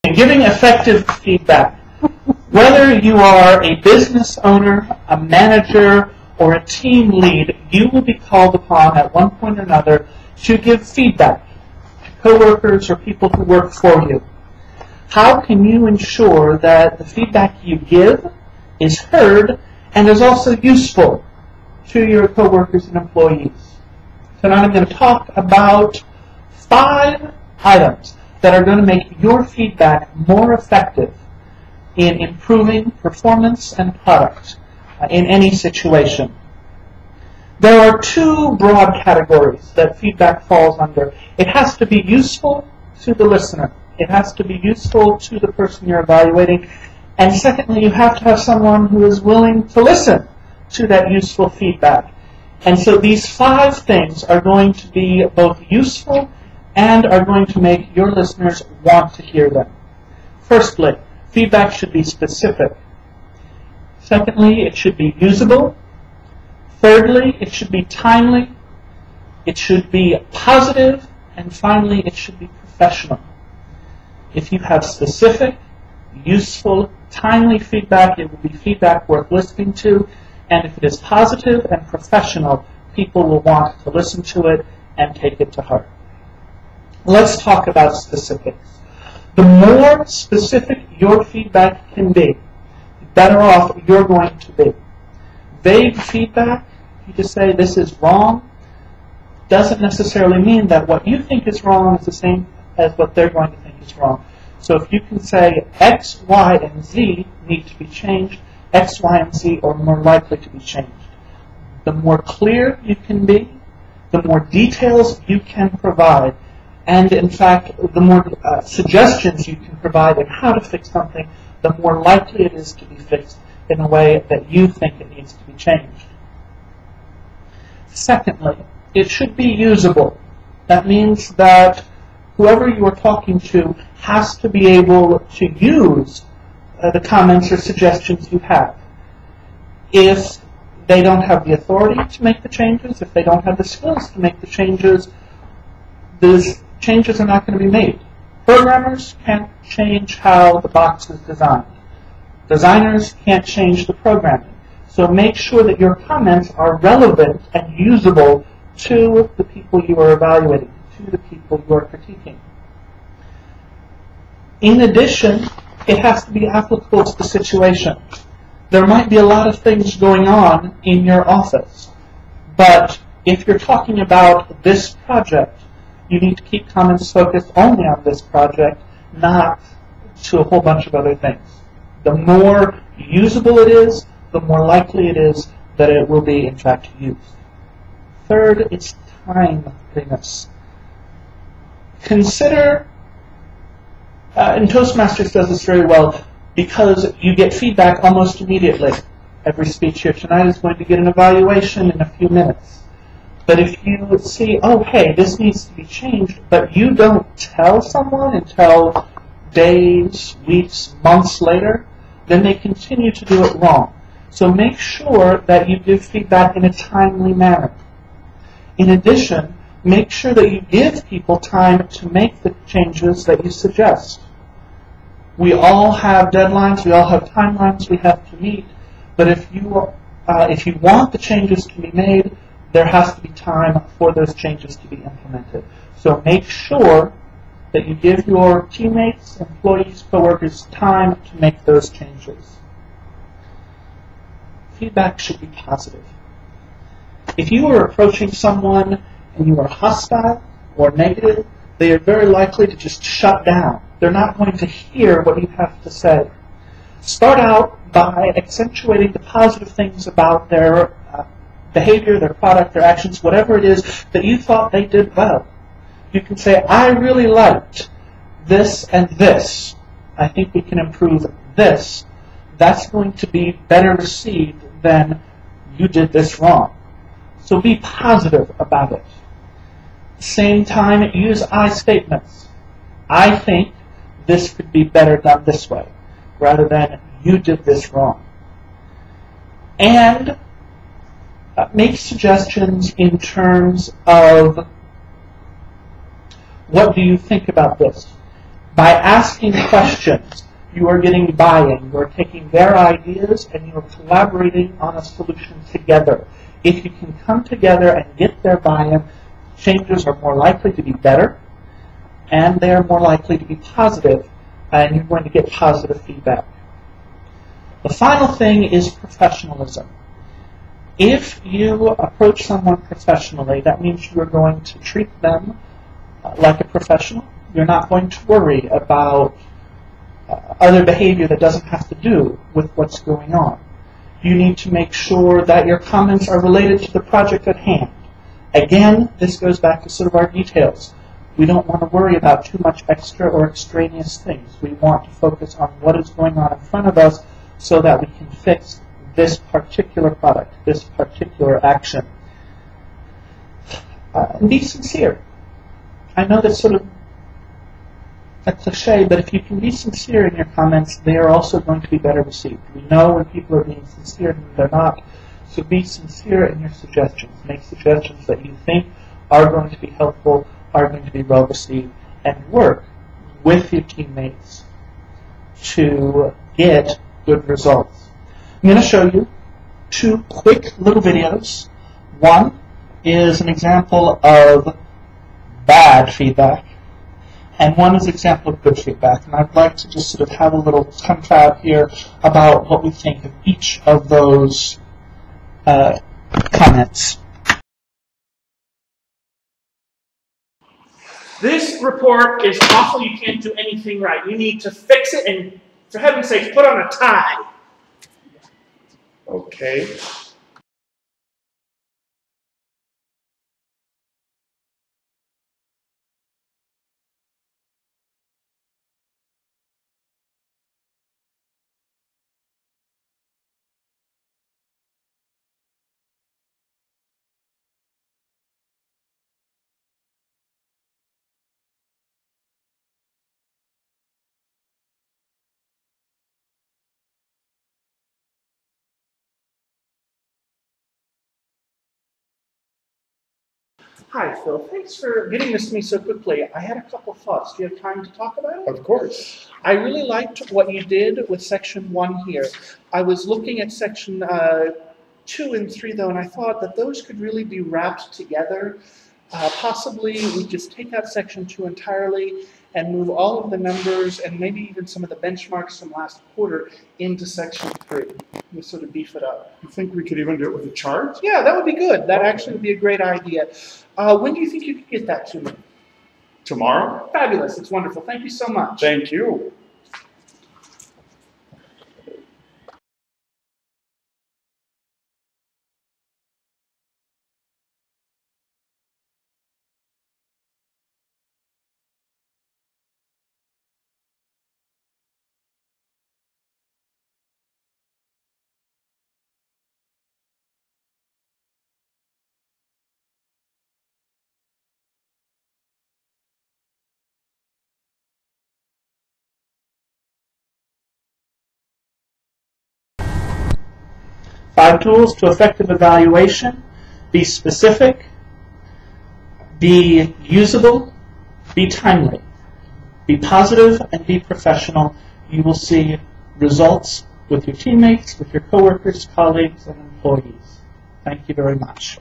Giving effective feedback. Whether you are a business owner, a manager, or a team lead, you will be called upon at one point or another to give feedback to coworkers or people who work for you. How can you ensure that the feedback you give is heard and is also useful to your coworkers and employees? So now I'm going to talk about 5 items that are going to make your feedback more effective in improving performance and product in any situation. There are 2 broad categories that feedback falls under. It has to be useful to the listener. It has to be useful to the person you're evaluating. And secondly, you have to have someone who is willing to listen to that useful feedback. And so these 5 things are going to be both useful and are going to make your listeners want to hear them. Firstly, feedback should be specific. Secondly, it should be usable. Thirdly, it should be timely. It should be positive. And finally, it should be professional. If you have specific, useful, timely feedback, it will be feedback worth listening to. And if it is positive and professional, people will want to listen to it and take it to heart. Let's talk about specifics. The more specific your feedback can be, the better off you're going to be. Vague feedback, you just say this is wrong, doesn't necessarily mean that what you think is wrong is the same as what they're going to think is wrong. So if you can say X, Y, and Z need to be changed, X, Y, and Z are more likely to be changed. The more clear you can be, the more details you can provide, and in fact, the more suggestions you can provide on how to fix something, the more likely it is to be fixed in a way that you think it needs to be changed. Secondly, it should be usable. That means that whoever you are talking to has to be able to use the comments or suggestions you have. If they don't have the authority to make the changes, if they don't have the skills to make the changes, those changes are not going to be made. Programmers can't change how the box is designed. Designers can't change the programming. So make sure that your comments are relevant and usable to the people you are evaluating, to the people you are critiquing. In addition, it has to be applicable to the situation. There might be a lot of things going on in your office, but if you're talking about this project, you need to keep comments focused only on this project, not to a whole bunch of other things. The more usable it is, the more likely it is that it will be, in fact, used. Third, it's timeliness. Consider, and Toastmasters does this very well, because you get feedback almost immediately. Every speech here tonight is going to get an evaluation in a few minutes. But if you see, oh, hey, this needs to be changed, but you don't tell someone until days, weeks, months later, then they continue to do it wrong. So make sure that you give feedback in a timely manner. In addition, make sure that you give people time to make the changes that you suggest. We all have deadlines, we all have timelines we have to meet, but if you want the changes to be made, there has to be time for those changes to be implemented. So make sure that you give your teammates, employees, coworkers time to make those changes. Feedback should be positive. If you are approaching someone and you are hostile or negative, they are very likely to just shut down. They're not going to hear what you have to say. Start out by accentuating the positive things about their behavior, their product, their actions, whatever it is that you thought they did well. You can say, I really liked this and this. I think we can improve this. That's going to be better received than you did this wrong. So be positive about it. At the same time, use I statements. I think this could be better done this way, rather than you did this wrong. And make suggestions in terms of what do you think about this? By asking questions, you are getting buy-in. You are taking their ideas and you are collaborating on a solution together. If you can come together and get their buy-in, changes are more likely to be better, and they are more likely to be positive, and you're going to get positive feedback. The final thing is professionalism. If you approach someone professionally, that means you are going to treat them like a professional. You're not going to worry about other behavior that doesn't have to do with what's going on. You need to make sure that your comments are related to the project at hand. Again, this goes back to sort of our details. We don't want to worry about too much extra or extraneous things. We want to focus on what is going on in front of us so that we can fix this particular product, this particular action. And be sincere. I know that's sort of a cliche, but if you can be sincere in your comments, they are also going to be better received. We know when people are being sincere and when they're not. So be sincere in your suggestions. Make suggestions that you think are going to be helpful, are going to be well received, and work with your teammates to get good results. I'm going to show you two quick little videos. One is an example of bad feedback, and one is an example of good feedback. And I'd like to just sort of have a little confab here about what we think of each of those comments. This report is awful. You can't do anything right. You need to fix it, and for heaven's sakes, put on a tie. Okay. Hi, Phil. Thanks for getting this to me so quickly. I had a couple thoughts. Do you have time to talk about it? Of course. I really liked what you did with section 1 here. I was looking at section 2 and 3, though, and I thought that those could really be wrapped together. Possibly we just take out section 2 entirely and move all of the numbers and maybe even some of the benchmarks from last quarter into section 3. We sort of beef it up. You think we could even do it with a chart? Yeah, that would be good. That actually would be a great idea. When do you think you could get that to me? Tomorrow? Fabulous. It's wonderful. Thank you so much. Thank you. Five tools to effective evaluation. Be specific, be usable, be timely, be positive, and be professional. You will see results with your teammates, with your coworkers, colleagues, and employees. Thank you very much.